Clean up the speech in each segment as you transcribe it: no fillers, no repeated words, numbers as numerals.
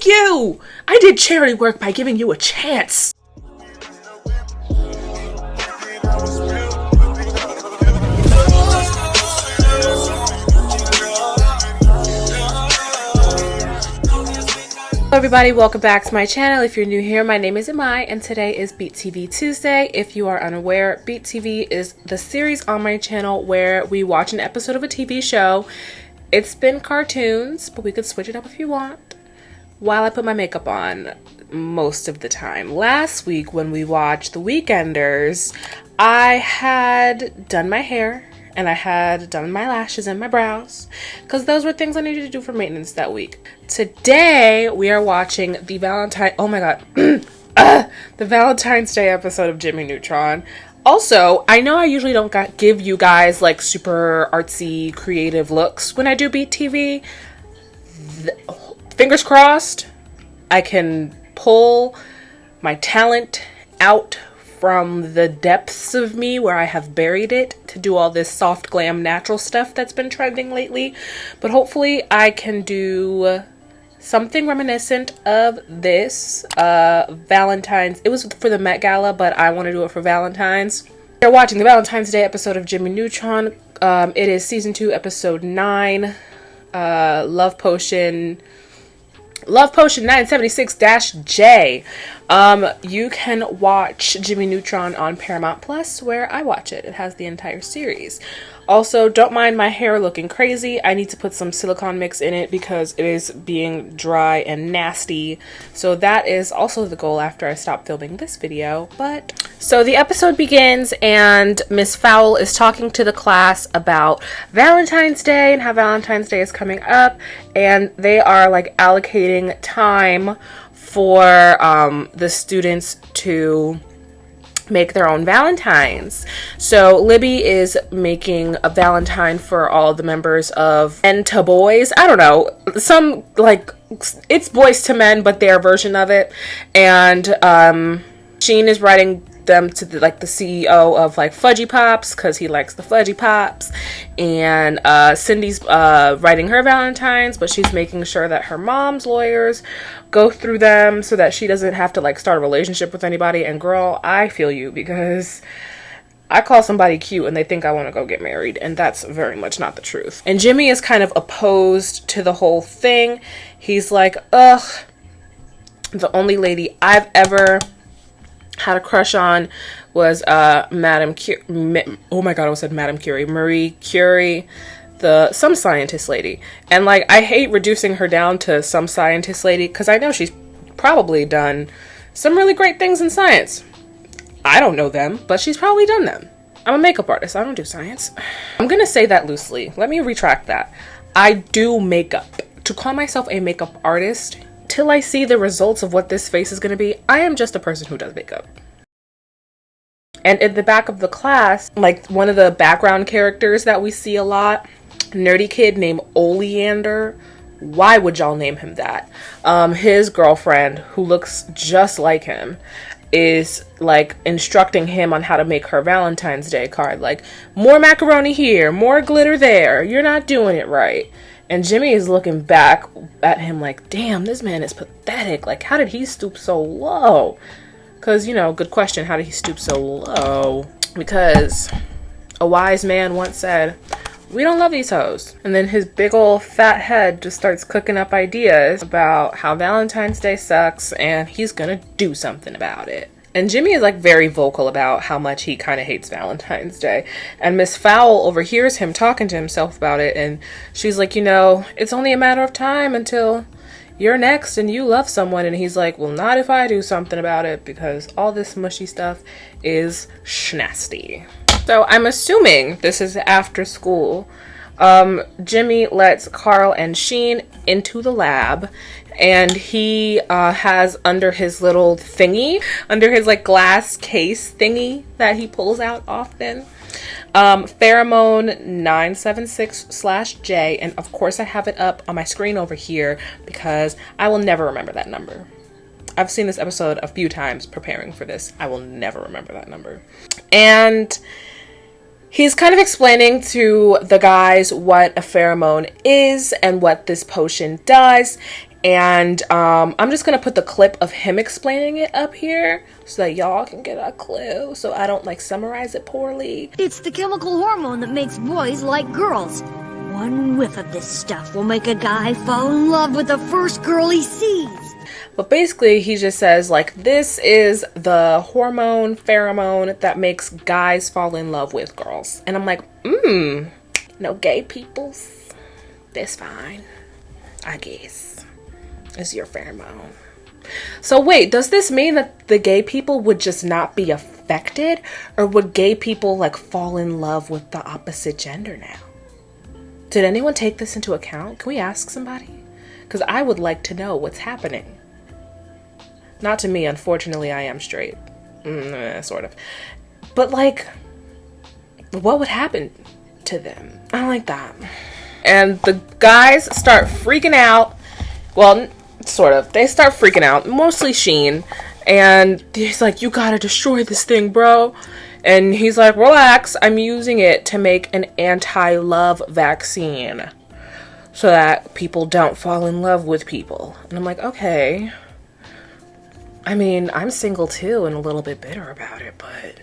Thank you! I did charity work by giving you a chance. Hello everybody, welcome back to my channel. If you're new here, my name is Imai and today is Beattv Tuesday. If you are unaware, Beattv is the series on my channel where we watch an episode of a TV show. It's been cartoons, but we could switch it up if you want, while I put my makeup on most of the time. Last week when we watched The Weekenders, I had done my hair and I had done my lashes and my brows because those were things I needed to do for maintenance that week. Today we are watching the the Valentine's Day episode of Jimmy Neutron. Also, I know I usually don't give you guys like super artsy creative looks when I do Beattv. Fingers crossed I can pull my talent out from the depths of me where I have buried it to do all this soft glam natural stuff that's been trending lately. But hopefully I can do something reminiscent of this Valentine's. It was for the Met Gala, but I want to do it for Valentine's. You're watching the Valentine's Day episode of Jimmy Neutron. It is season 2 episode 9, Love Potion 976-J. You can watch Jimmy Neutron on Paramount Plus, where I watch it. It has the entire series. Also, don't mind my hair looking crazy. I need to put some silicone mix in it because it is being dry and nasty. So that is also the goal after I stop filming this video. So the episode begins and Miss Fowl is talking to the class about Valentine's Day and how Valentine's Day is coming up, and they are like allocating time for the students to make their own valentines. So Libby is making a valentine for all the members of Men to Boys. I don't know, some like it's Boys to Men, but their version of it. And Sheen is writing them to the CEO of like Fudgy Pops because he likes the Fudgy Pops, and Cindy's writing her valentines, but she's making sure that her mom's lawyers go through them so that she doesn't have to like start a relationship with anybody. And girl, I feel you, because I call somebody cute and they think I want to go get married, and that's very much not the truth. And Jimmy is kind of opposed to the whole thing. He's like, ugh, the only lady I've ever had a crush on was Madame Curie. Oh my god, I said Madame Curie. Marie Curie, some scientist lady. And like, I hate reducing her down to some scientist lady because I know she's probably done some really great things in science. I don't know them, but she's probably done them. I'm a makeup artist. I don't do science. I'm gonna say that loosely. Let me retract that. I do makeup. To call myself a makeup artist, till I see the results of what this face is going to be, I am just a person who does makeup. And in the back of the class, like one of the background characters that we see a lot, nerdy kid named Oleander. Why would y'all name him that? His girlfriend, who looks just like him, is like instructing him on how to make her Valentine's Day card. Like, more macaroni here, more glitter there. You're not doing it right. And Jimmy is looking back at him like, damn, this man is pathetic. Like, how did he stoop so low? Because, you know, good question. How did he stoop so low? Because a wise man once said, we don't love these hoes. And then his big old fat head just starts cooking up ideas about how Valentine's Day sucks and he's gonna do something about it. And Jimmy is like very vocal about how much he kind of hates Valentine's Day. And Miss Fowl overhears him talking to himself about it. And she's like, you know, it's only a matter of time until you're next and you love someone. And he's like, well, not if I do something about it, because all this mushy stuff is schnasty. So I'm assuming this is after school. Jimmy lets Carl and Sheen into the lab, and he has under his little thingy, under his like glass case thingy that he pulls out often, pheromone 976/J, and of course I have it up on my screen over here because I will never remember that number. I've seen this episode a few times preparing for this. I will never remember that number. And he's kind of explaining to the guys what a pheromone is and what this potion does. And I'm just gonna put the clip of him explaining it up here so that y'all can get a clue, so I don't like summarize it poorly. It's the chemical hormone that makes boys like girls. One whiff of this stuff will make a guy fall in love with the first girl he sees. But basically he just says like, this is the hormone, pheromone that makes guys fall in love with girls. And I'm like, no gay peoples, that's fine, I guess. Is your pheromone. So wait, does this mean that the gay people would just not be affected? Or would gay people like fall in love with the opposite gender now? Did anyone take this into account? Can we ask somebody? Because I would like to know what's happening. Not to me, unfortunately, I am straight. Sort of. But like, what would happen to them? I don't like that. And the guys start freaking out. Well, sort of. They start freaking out, mostly Sheen. And he's like, you gotta destroy this thing, bro. And he's like, relax, I'm using it to make an anti-love vaccine so that people don't fall in love with people. And I'm like, okay. I mean, I'm single too and a little bit bitter about it, but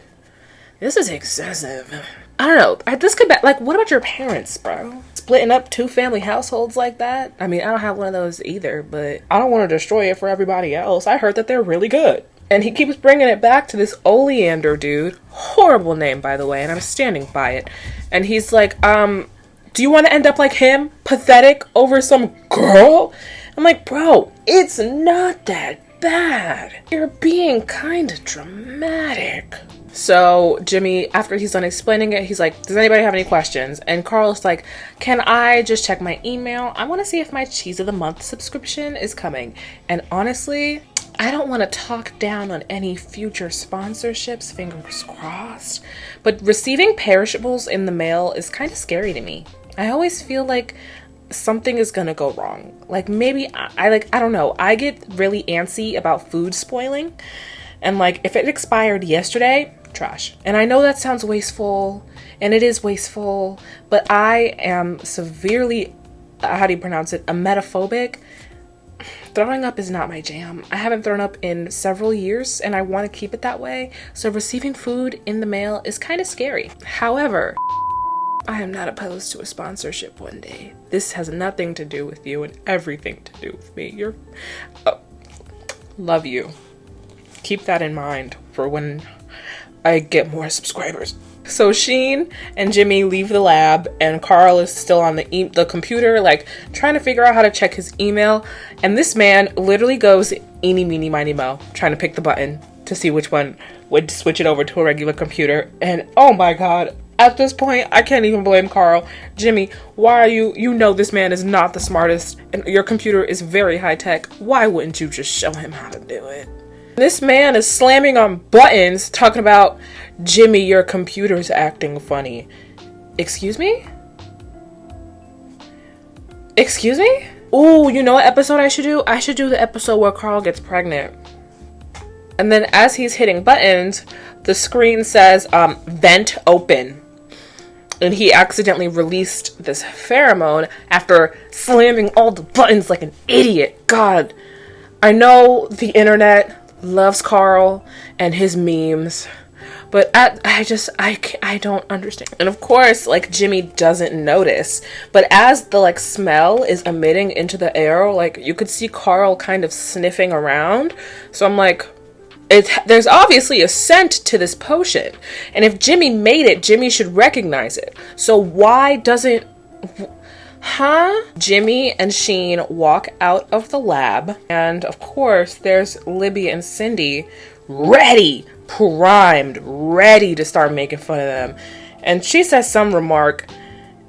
this is excessive. I don't know. This could be, like, what about your parents, bro? Splitting up 2 family households like that? I mean, I don't have one of those either, but I don't want to destroy it for everybody else. I heard that they're really good. And he keeps bringing it back to this Oleander dude. Horrible name, by the way, and I'm standing by it. And he's like, do you want to end up like him? Pathetic over some girl? I'm like, bro, it's not that bad. You're being kind of dramatic. So Jimmy, after he's done explaining it, he's like, does anybody have any questions? And Carl's like, can I just check my email? I want to see if my Cheese of the Month subscription is coming. And honestly, I don't want to talk down on any future sponsorships, fingers crossed. But receiving perishables in the mail is kind of scary to me. I always feel like something is gonna go wrong. Like maybe I don't know. I get really antsy about food spoiling. And like if it expired yesterday, trash. And I know that sounds wasteful, and it is wasteful, but I am severely, how do you pronounce it, emetophobic. Throwing up is not my jam. I haven't thrown up in several years and I want to keep it that way. So receiving food in the mail is kind of scary. However, I am not opposed to a sponsorship one day. This has nothing to do with you and everything to do with me. Love you. Keep that in mind for when I get more subscribers. So Sheen and Jimmy leave the lab and Carl is still on the computer, like trying to figure out how to check his email. And this man literally goes eeny, meeny, miny, mo, trying to pick the button to see which one would switch it over to a regular computer. And oh my God, at this point, I can't even blame Carl. Jimmy, why are you know this man is not the smartest and your computer is very high tech. Why wouldn't you just show him how to do it? This man is slamming on buttons talking about, Jimmy, your computer's acting funny. Excuse me? Excuse me? Ooh, you know what episode I should do? I should do the episode where Carl gets pregnant. And then as he's hitting buttons, the screen says, vent open. And he accidentally released this pheromone after slamming all the buttons like an idiot. God, I know the internet loves Carl and his memes, but I don't understand. And of course, like, Jimmy doesn't notice, but as the like smell is emitting into the air, like you could see Carl kind of sniffing around. So I'm like, there's obviously a scent to this potion, and if Jimmy made it, Jimmy should recognize it. So why doesn't Jimmy and Sheen walk out of the lab, and of course there's Libby and Cindy ready, primed, ready to start making fun of them. And she says some remark,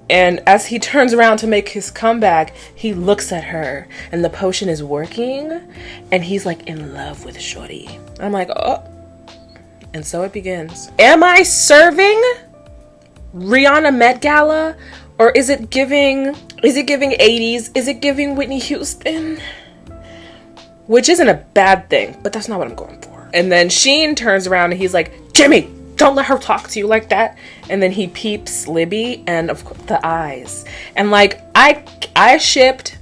and as he turns around to make his comeback, he looks at her and the potion is working and he's like in love with Shorty. I'm like, oh. And so it begins. Am I serving Rihanna Met Gala? Or is it giving 80s? Is it giving Whitney Houston? Which isn't a bad thing, but that's not what I'm going for. And then Sheen turns around and he's like, Jimmy, don't let her talk to you like that. And then he peeps Libby and of course the eyes. And like, I shipped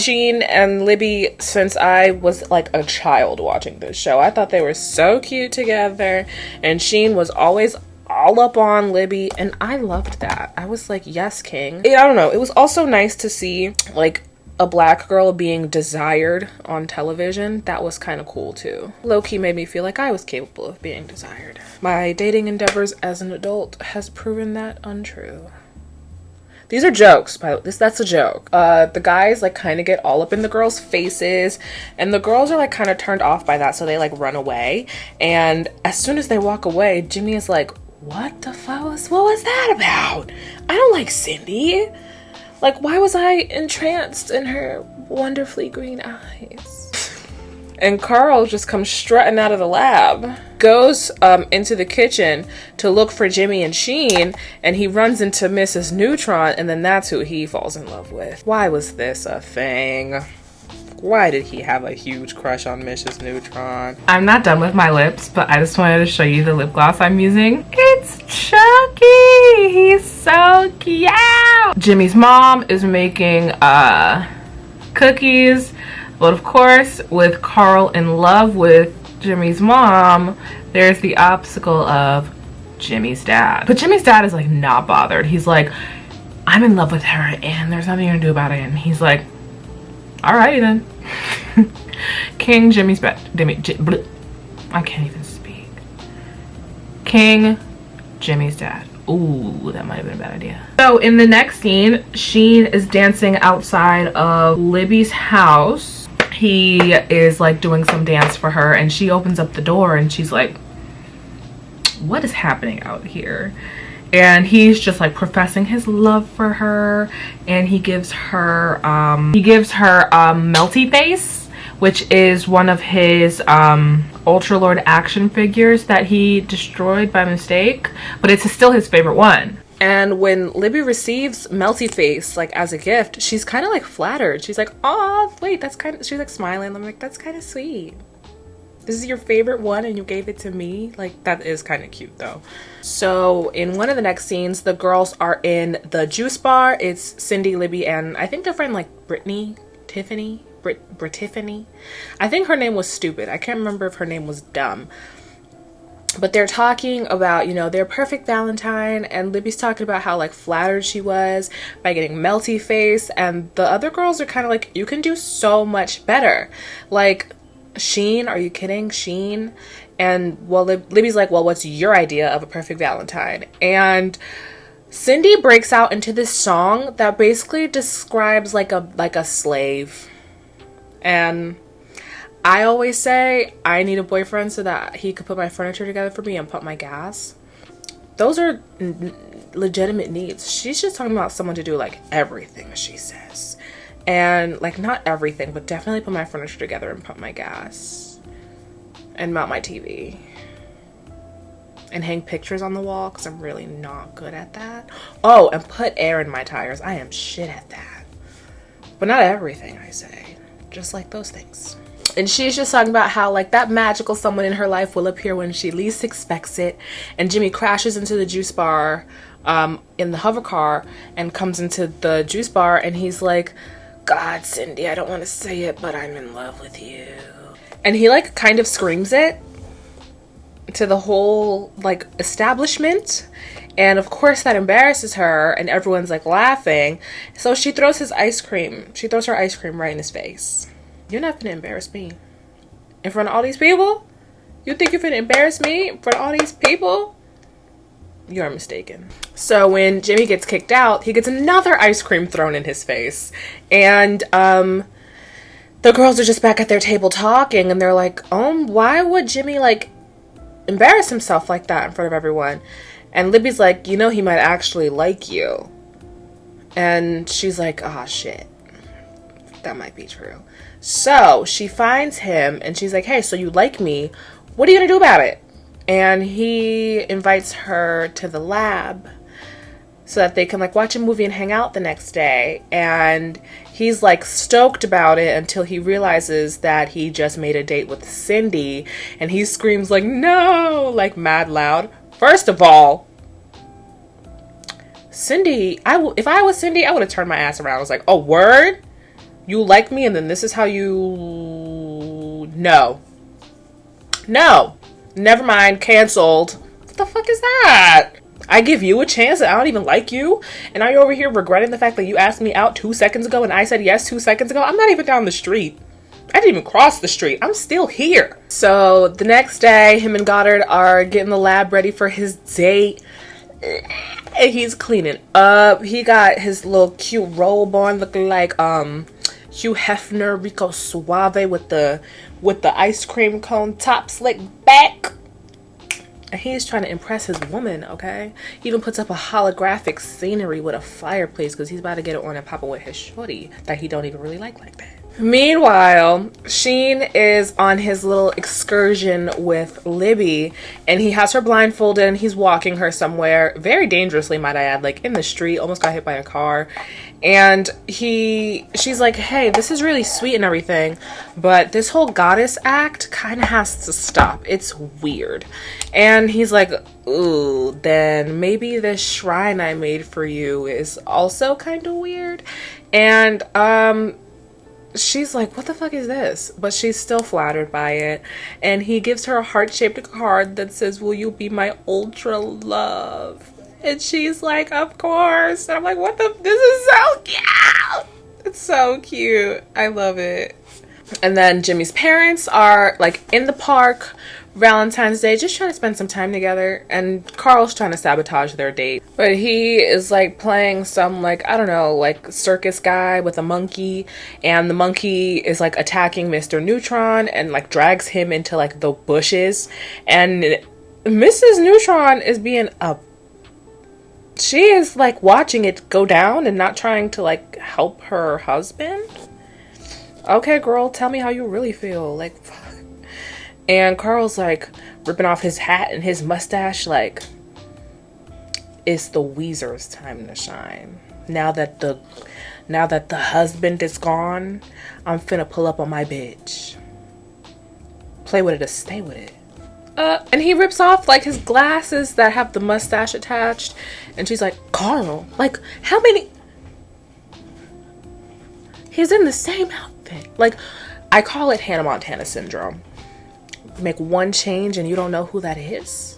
Sheen and Libby since I was like a child watching this show. I thought they were so cute together, and Sheen was always all up on Libby, and I loved that. I was like, yes, king. I don't know. It was also nice to see like a black girl being desired on television. That was kind of cool too. Low-key made me feel like I was capable of being desired. My dating endeavors as an adult has proven that untrue. These are jokes, by the way. That's a joke. The guys like kind of get all up in the girls' faces, and the girls are like kind of turned off by that, so they like run away. And as soon as they walk away, Jimmy is like, what the fuck what was that about? I don't like Cindy. Like, why was I entranced in her wonderfully green eyes? And Carl just comes strutting out of the lab, goes into the kitchen to look for Jimmy and Sheen, and he runs into Mrs. Neutron, and then that's who he falls in love with. Why was this a thing? Why did he have a huge crush on Mrs. Neutron? I'm not done with my lips, but I just wanted to show you the lip gloss I'm using. It's Chucky! He's so cute! Jimmy's mom is making cookies, but of course, with Carl in love with Jimmy's mom, there's the obstacle of Jimmy's dad. But Jimmy's dad is like not bothered. He's like, I'm in love with her and there's nothing you can do about it. And he's like, alrighty then. King Jimmy's bed. I can't even speak. King Jimmy's dad. Ooh, that might have been a bad idea. So in the next scene, Sheen is dancing outside of Libby's house. He is like doing some dance for her, and she opens up the door and she's like, what is happening out here? And he's just like professing his love for her, and he gives her Melty Face, which is one of his Ultra Lord action figures that he destroyed by mistake, but it's still his favorite one. And when Libby receives Melty Face like as a gift, she's kind of like flattered. She's like, oh wait, that's kind of, she's like smiling. I'm like, that's kind of sweet. This is your favorite one and you gave it to me? Like, that is kind of cute though. So in one of the next scenes, the girls are in the juice bar. It's Cindy, Libby, and I think their friend like Tiffany. I think her name was stupid. I can't remember if her name was dumb. But they're talking about, you know, their perfect Valentine, and Libby's talking about how like flattered she was by getting Melty Face, and the other girls are kind of like, you can do so much better. Like, Sheen, are you kidding? Sheen? And well, Libby's like, well, what's your idea of a perfect Valentine? And Cindy breaks out into this song that basically describes like a slave. And I always say I need a boyfriend so that he could put my furniture together for me and pump my gas. Those are legitimate needs. She's just talking about someone to do like everything, she says. And like, not everything, but definitely put my furniture together and pump my gas and mount my TV and hang pictures on the wall, because I'm really not good at that. Oh, and put air in my tires. I am shit at that. But not everything, I say. Just like those things. And she's just talking about how like that magical someone in her life will appear when she least expects it. And Jimmy crashes into the juice bar in the hover car and comes into the juice bar, and he's like, God, Cindy, I don't want to say it, but I'm in love with you. And he like kind of screams it to the whole like establishment. And of course that embarrasses her, and everyone's like laughing. So she throws his ice cream. She throws her ice cream right in his face. You're not gonna embarrass me in front of all these people? You think you're gonna embarrass me in front of all these people? You're mistaken. So when Jimmy gets kicked out, he gets another ice cream thrown in his face. And the girls are just back at their table talking, and they're like, why would Jimmy like embarrass himself like that in front of everyone? And Libby's like, you know, he might actually like you. And she's like, oh shit, that might be true. So she finds him and she's like, hey, so you like me, what are you gonna do about it? And he invites her to the lab so that they can like watch a movie and hang out the next day. And he's like stoked about it until he realizes that he just made a date with Cindy, and he screams like, no, like mad loud. First of all, Cindy, if I was Cindy, I would have turned my ass around. I was like, oh, word? You like me and then this is how you... No. No. Never mind. Canceled. What the fuck is that? I give you a chance and I don't even like you? And are you over here regretting the fact that you asked me out 2 seconds ago and I said yes 2 seconds ago? I'm not even down the street. I didn't even cross the street. I'm still here. So the next day, him and Goddard are getting the lab ready for his date. And he's cleaning up. He got his little cute robe on looking like Hugh Hefner, Rico Suave with the ice cream cone top slick back. And he's trying to impress his woman, okay? He even puts up a holographic scenery with a fireplace because he's about to get it on and pop it with his shorty that he don't even really like that. Meanwhile, Sheen is on his little excursion with Libby, and he has her blindfolded and he's walking her somewhere very dangerously, might I add, like in the street, almost got hit by a car. And she's like, hey, this is really sweet and everything, but this whole goddess act kind of has to stop. It's weird. And he's like, ooh, then maybe this shrine I made for you is also kind of weird. And she's like, what the fuck is this? But she's still flattered by it. And he gives her a heart-shaped card that says, will you be my ultra love? And she's like, of course. And I'm like, what the? This is so cute. It's so cute. I love it. And then Jimmy's parents are like in the park Valentine's Day, just trying to spend some time together. And Carl's trying to sabotage their date. But he is like playing some like, I don't know, like circus guy with a monkey. And the monkey is like attacking Mr. Neutron and like drags him into like the bushes. And Mrs. Neutron is being a... She is like watching it go down and not trying to like help her husband. Okay, girl, tell me how you really feel. Like, fuck. And Carl's like ripping off his hat and his mustache like, it's the Weezer's time to shine. Now that the husband is gone, I'm finna pull up on my bitch. Play with it or stay with it. And he rips off like his glasses that have the mustache attached. And she's like, Carl, like how many? He's in the same outfit. Like, I call it Hannah Montana syndrome. Make one change and you don't know who that is.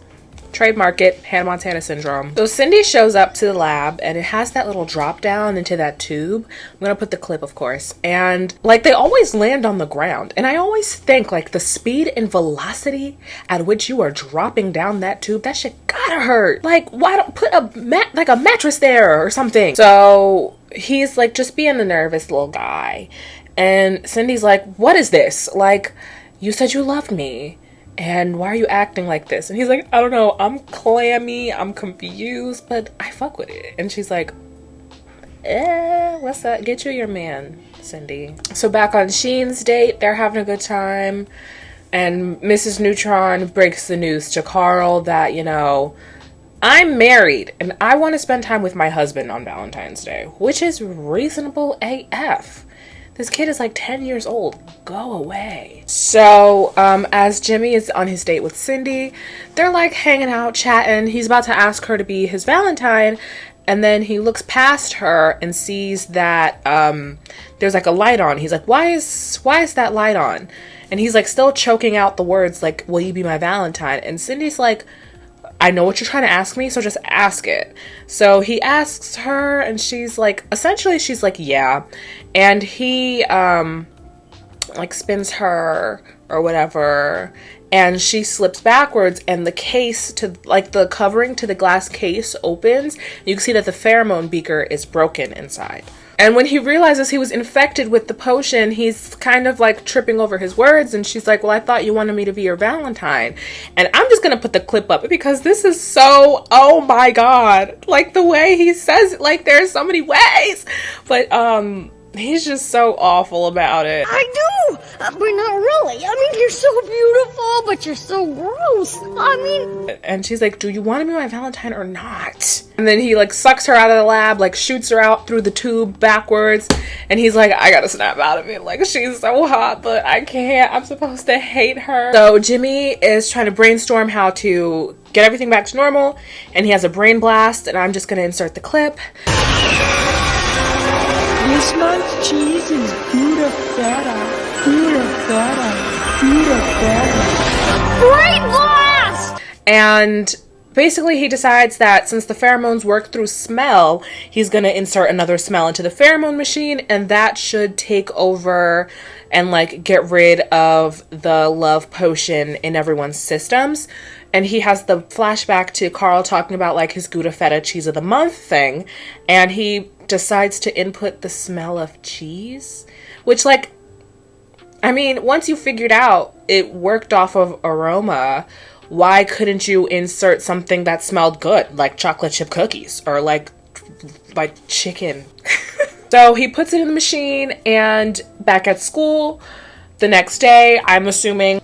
Trademark it, Hannah Montana syndrome. So Cindy shows up to the lab and it has that little drop down into that tube. I'm gonna put the clip, of course. And like they always land on the ground. And I always think like the speed and velocity at which you are dropping down that tube, that shit gotta hurt. Like, why don't put a mattress there or something? So he's like just being a nervous little guy. And Cindy's like, what is this? Like, you said you loved me. And why are you acting like this? And he's like, I don't know, I'm clammy, I'm confused, but I fuck with it. And she's like, what's that? Get you your man, Cindy. So back on Sheen's date, they're having a good time. And Mrs. Neutron breaks the news to Carl that, you know, I'm married and I want to spend time with my husband on Valentine's Day, which is reasonable AF. This kid is like 10 years old. Go away. So, as Jimmy is on his date with Cindy, they're like hanging out, chatting. He's about to ask her to be his Valentine. And then he looks past her and sees that there's like a light on. He's like, why is that light on? And he's like still choking out the words like, will you be my Valentine? And Cindy's like, I know what you're trying to ask me, so just ask it. So he asks her and she's like, essentially she's like, yeah. And he like spins her or whatever, and she slips backwards and the case to like the covering to the glass case opens. You can see that the pheromone beaker is broken inside. And when he realizes he was infected with the potion, he's kind of like tripping over his words. And she's like, well, I thought you wanted me to be your Valentine. And I'm just going to put the clip up because this is so, oh my God. Like the way he says it, like there's so many ways. But he's just so awful about it. I do, but not really. I mean, you're so beautiful, but you're so gross. I mean... And she's like, do you want to be my Valentine or not? And then he like sucks her out of the lab, like shoots her out through the tube backwards. And he's like, I gotta snap out of it. Like, she's so hot, but I can't. I'm supposed to hate her. So Jimmy is trying to brainstorm how to get everything back to normal. And he has a brain blast, and I'm just gonna insert the clip. He's This month's cheese is Gouda Feta. Gouda Feta. Gouda Feta. Great blast! And basically he decides that since the pheromones work through smell, he's going to insert another smell into the pheromone machine, and that should take over and like get rid of the love potion in everyone's systems. And he has the flashback to Carl talking about like his Gouda Feta cheese of the month thing, and he decides to input the smell of cheese, which, like, I mean, once you figured out it worked off of aroma, why couldn't you insert something that smelled good, like chocolate chip cookies or like chicken? So he puts it in the machine, and back at school the next day, I'm assuming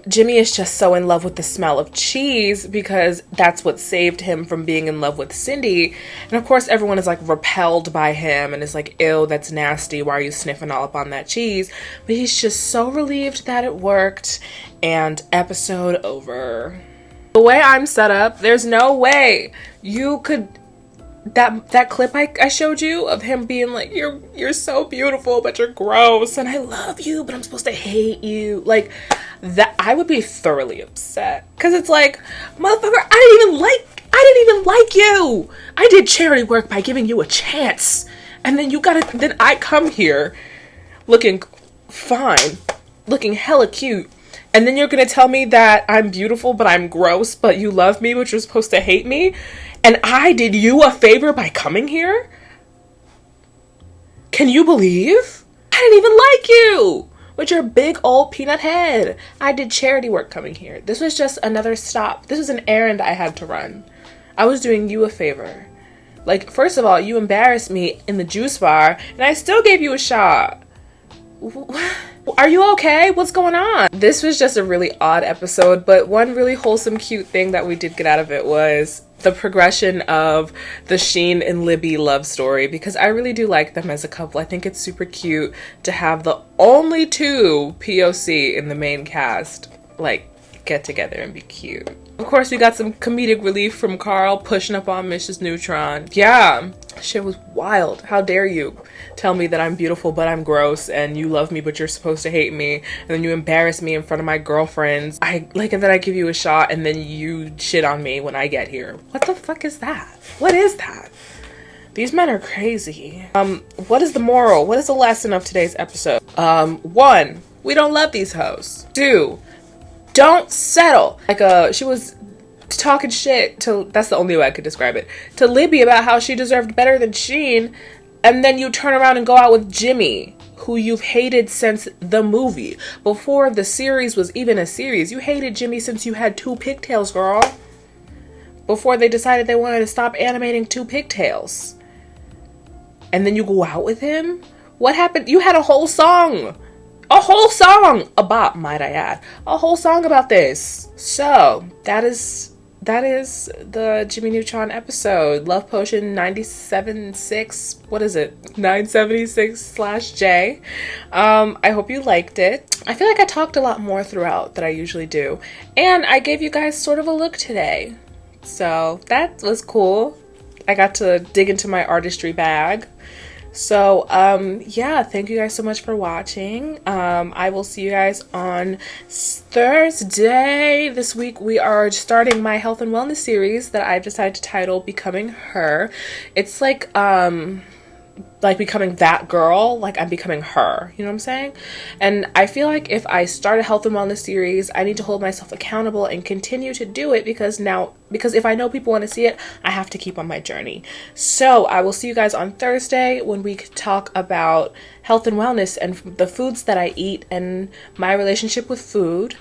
Jimmy is just so in love with the smell of cheese because that's what saved him from being in love with Cindy. And of course everyone is like repelled by him and is like, ew, that's nasty, why are you sniffing all up on that cheese? But he's just so relieved that it worked, and episode over. The way I'm set up, there's no way you could, that clip I showed you of him being like, you're so beautiful but you're gross and I love you but I'm supposed to hate you, like that, I would be thoroughly upset, because it's like, motherfucker, I didn't even like you. I did charity work by giving you a chance, and then then I come here looking fine, looking hella cute, and then you're gonna tell me that I'm beautiful but I'm gross, but you love me but you're supposed to hate me, and I did you a favor by coming here? Can you believe? I didn't even like you with your big old peanut head. I did charity work coming here. This was just another stop. This was an errand I had to run. I was doing you a favor. Like, first of all, you embarrassed me in the juice bar, and I still gave you a shot. Are you okay? What's going on? This was just a really odd episode, but one really wholesome, cute thing that we did get out of it was the progression of the Sheen and Libby love story, because I really do like them as a couple. I think it's super cute to have the only two POC in the main cast like get together and be cute. Of course, we got some comedic relief from Carl pushing up on Mrs. Neutron. Yeah, shit was wild. How dare you tell me that I'm beautiful but I'm gross, and you love me but you're supposed to hate me, and then you embarrass me in front of my girlfriends. And then I give you a shot, and then you shit on me when I get here. What the fuck is that? What is that? These men are crazy. What is the moral? What is the lesson of today's episode? 1, we don't love these hoes. 2, don't settle. Like, she was talking shit to, that's the only way I could describe it, to Libby about how she deserved better than Sheen, and then you turn around and go out with Jimmy, who you've hated since the movie. Before the series was even a series, you hated Jimmy since you had 2 pigtails, girl. Before they decided they wanted to stop animating 2 pigtails. And then you go out with him? What happened? You had a whole song. A whole song! A bop, might I add. A whole song about this. So, that is the Jimmy Neutron episode. Love Potion 976. What is it? 976/J. I hope you liked it. I feel like I talked a lot more throughout than I usually do. And I gave you guys sort of a look today. So, that was cool. I got to dig into my artistry bag. So, yeah, thank you guys so much for watching. I will see you guys on Thursday. This week we are starting my health and wellness series that I've decided to title Becoming Her. It's like becoming that girl, like I'm becoming her, you know what I'm saying? And I feel like if I start a health and wellness series, I need to hold myself accountable and continue to do it, because if I know people want to see it, I have to keep on my journey. So I will see you guys on Thursday when we talk about health and wellness and the foods that I eat and my relationship with food.